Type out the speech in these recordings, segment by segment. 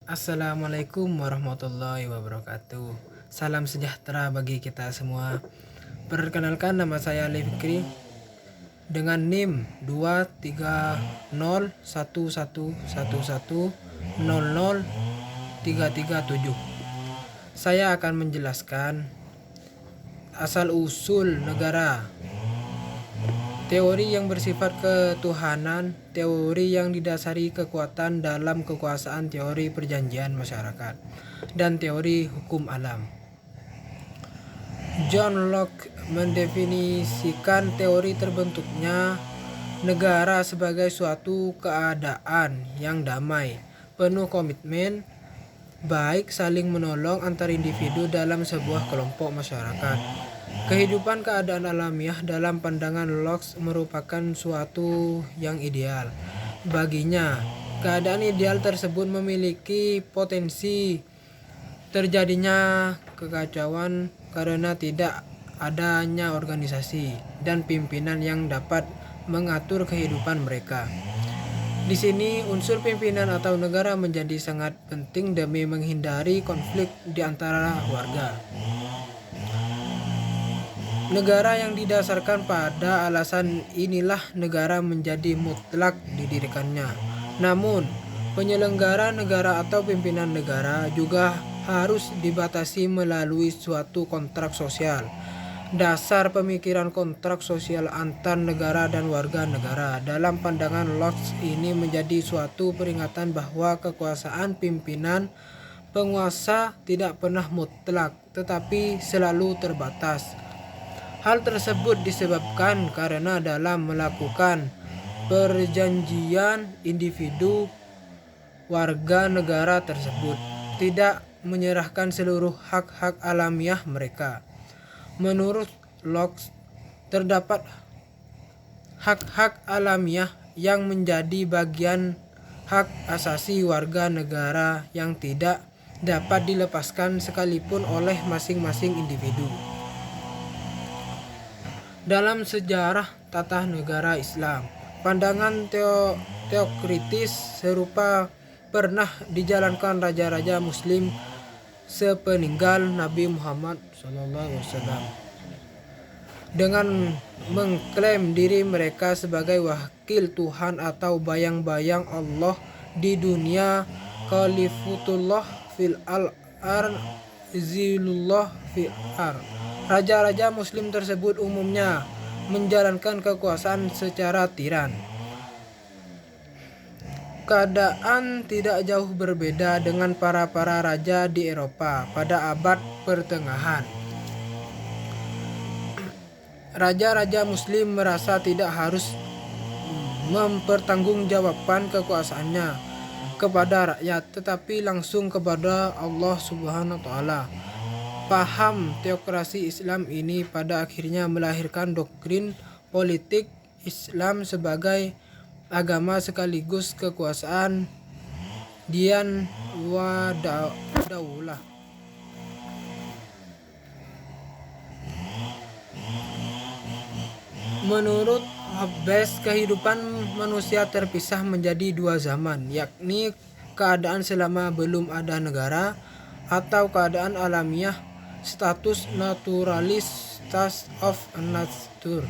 Assalamualaikum warahmatullahi wabarakatuh. Salam sejahtera bagi kita semua. Perkenalkan, nama saya Ali Fikri dengan NIM 2301111000337. Saya akan menjelaskan asal usul negara, teori yang bersifat ketuhanan, teori yang didasari kekuatan dalam kekuasaan, teori perjanjian masyarakat, dan teori hukum alam. John Locke mendefinisikan teori terbentuknya negara sebagai suatu keadaan yang damai, penuh komitmen, baik saling menolong antar individu dalam sebuah kelompok masyarakat. Kehidupan keadaan alamiah dalam pandangan Locke merupakan suatu yang ideal. Baginya, keadaan ideal tersebut memiliki potensi terjadinya kekacauan karena tidak adanya organisasi dan pimpinan yang dapat mengatur kehidupan mereka. Di sini unsur pimpinan atau negara menjadi sangat penting demi menghindari konflik di antara warga. Negara yang didasarkan pada alasan inilah negara menjadi mutlak didirikannya. Namun, penyelenggara negara atau pimpinan negara juga harus dibatasi melalui suatu kontrak sosial. Dasar pemikiran kontrak sosial antar negara dan warga negara dalam pandangan Locke ini menjadi suatu peringatan bahwa kekuasaan pimpinan penguasa tidak pernah mutlak, tetapi selalu terbatas. Hal tersebut disebabkan karena dalam melakukan perjanjian, individu warga negara tersebut tidak menyerahkan seluruh hak-hak alamiah mereka. Menurut Locke, terdapat hak-hak alamiah yang menjadi bagian hak asasi warga negara yang tidak dapat dilepaskan sekalipun oleh masing-masing individu. Dalam sejarah tata negara Islam, pandangan teokritis serupa pernah dijalankan raja-raja Muslim sepeninggal Nabi Muhammad SAW. Dengan mengklaim diri mereka sebagai wakil Tuhan atau bayang-bayang Allah di dunia, Khalifatullah fil al-ar, Zilullah fil ar. Raja-raja Muslim tersebut umumnya menjalankan kekuasaan secara tiran. Keadaan tidak jauh berbeda dengan para raja di Eropa pada abad pertengahan. Raja-raja Muslim merasa tidak harus mempertanggungjawabkan kekuasaannya kepada rakyat, tetapi langsung kepada Allah Subhanahu wa Ta'ala. Paham teokrasi Islam ini pada akhirnya melahirkan doktrin politik Islam sebagai agama sekaligus kekuasaan dian wa daulah. Menurut Hobbes, kehidupan manusia terpisah menjadi dua zaman, yakni keadaan selama belum ada negara atau keadaan alamiah, status naturalis, state of nature,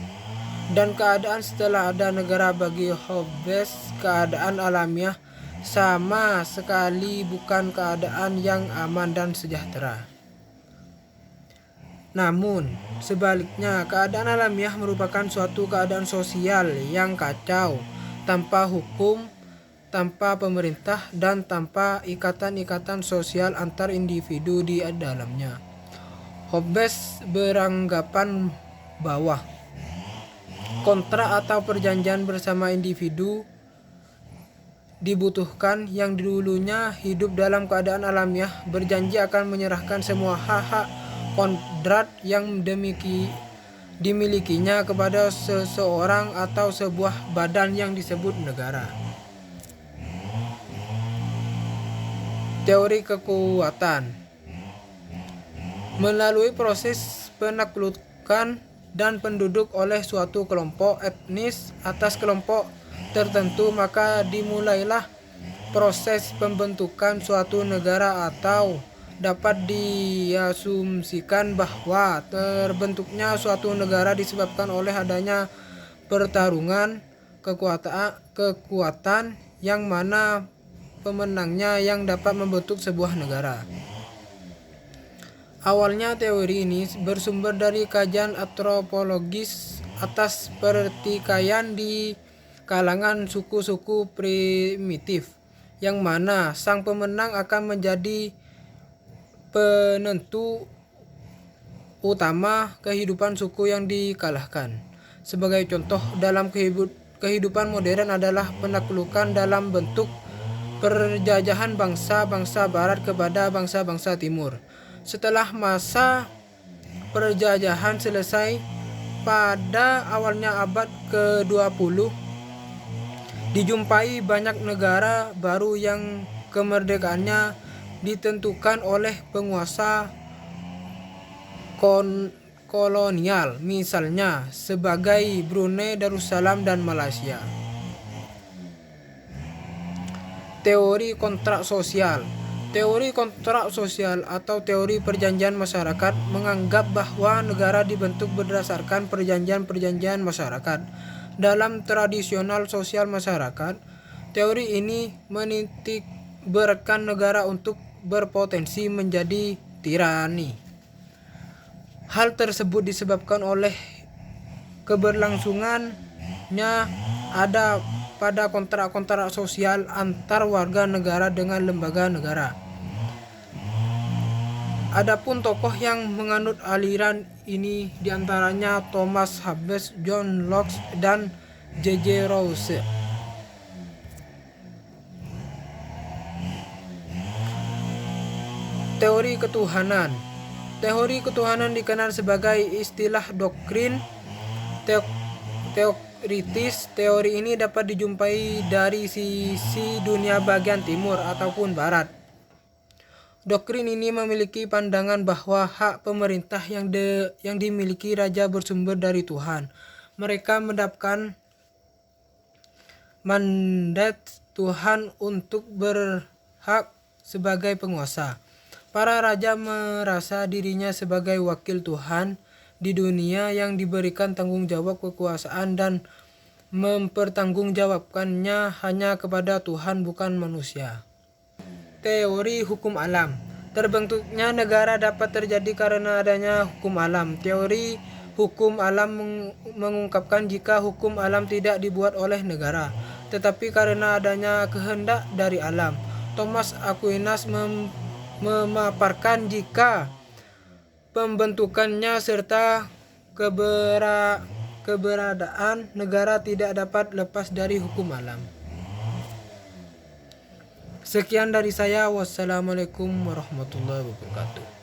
dan keadaan setelah ada negara. Bagi Hobbes, keadaan alamiah sama sekali bukan keadaan yang aman dan sejahtera. Namun, sebaliknya, keadaan alamiah merupakan suatu keadaan sosial yang kacau, tanpa hukum, tanpa pemerintah, dan tanpa ikatan-ikatan sosial antar individu di dalamnya. Hobbes beranggapan bahwa kontrak atau perjanjian bersama individu dibutuhkan yang dulunya hidup dalam keadaan alamiah, berjanji akan menyerahkan semua hak-hak kodrat yang dimilikinya kepada seseorang atau sebuah badan yang disebut negara. Teori kekuatan melalui proses penaklukan dan penduduk oleh suatu kelompok etnis atas kelompok tertentu, maka dimulailah proses pembentukan suatu negara, atau dapat diasumsikan bahwa terbentuknya suatu negara disebabkan oleh adanya pertarungan kekuatan yang mana pemenangnya yang dapat membentuk sebuah negara. Awalnya teori ini bersumber dari kajian antropologis atas pertikaian di kalangan suku-suku primitif, yang mana sang pemenang akan menjadi penentu utama kehidupan suku yang dikalahkan. Sebagai contoh dalam kehidupan modern adalah penaklukan dalam bentuk perjajahan bangsa-bangsa barat kepada bangsa-bangsa timur. Setelah masa perjajahan selesai pada awalnya abad ke-20, dijumpai banyak negara baru yang kemerdekaannya ditentukan oleh penguasa kolonial, misalnya sebagai Brunei Darussalam dan Malaysia. Teori kontrak sosial. Teori kontrak sosial atau teori perjanjian masyarakat menganggap bahwa negara dibentuk berdasarkan perjanjian-perjanjian masyarakat. Dalam tradisional sosial masyarakat, teori ini menitik beratkan negara untuk berpotensi menjadi tirani. Hal tersebut disebabkan oleh keberlangsungannya ada pada kontrak-kontrak sosial antar warga negara dengan lembaga negara. Adapun tokoh yang menganut aliran ini diantaranya Thomas Hobbes, John Locke, dan J.J. Rousseau. Teori ketuhanan. Teori ketuhanan dikenal sebagai istilah doktrin teoritis. Teori ini dapat dijumpai dari sisi dunia bagian timur ataupun barat. Doktrin ini memiliki pandangan bahwa hak pemerintah yang dimiliki raja bersumber dari Tuhan. Mereka mendapatkan mandat Tuhan untuk berhak sebagai penguasa. Para raja merasa dirinya sebagai wakil Tuhan di dunia yang diberikan tanggung jawab kekuasaan dan mempertanggungjawabkannya hanya kepada Tuhan, bukan manusia. Teori hukum alam. Terbentuknya negara dapat terjadi karena adanya hukum alam. Teori hukum alam mengungkapkan jika hukum alam tidak dibuat oleh negara, tetapi karena adanya kehendak dari alam. Thomas Aquinas memaparkan jika pembentukannya serta keberadaan negara tidak dapat lepas dari hukum alam. Sekian dari saya. Wassalamualaikum warahmatullahi wabarakatuh.